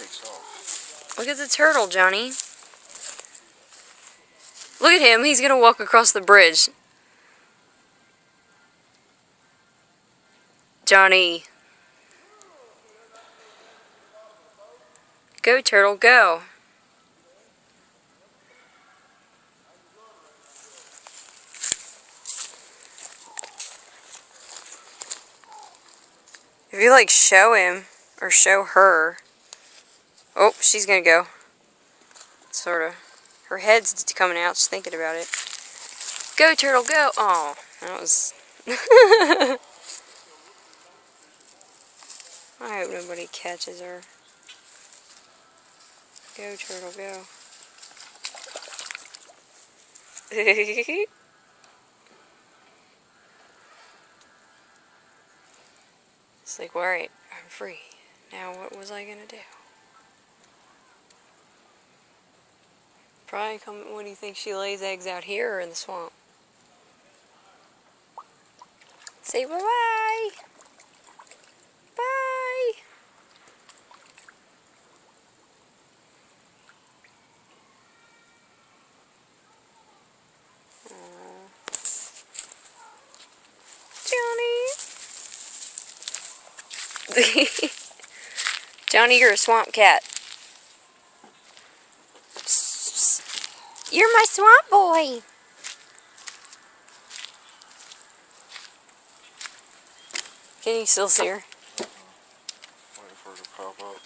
takes off. Look at the turtle, Johnny. Look at him. He's going to walk across the bridge. Johnny. Go, turtle, go. If you like show him or show her. Oh, she's gonna go. Sort of. Her head's coming out. She's thinking about it. Go, turtle, go. Oh, that was. I hope nobody catches her. Go, turtle, go. It's like, well, alright, I'm free. Now what was I gonna do? Probably come. What do you think, she lays eggs out here or in the swamp? Say bye-bye. Bye. Johnny. Johnny, you're a swamp cat. You're my swamp boy. Can you still see her? Waiting for her to pop up.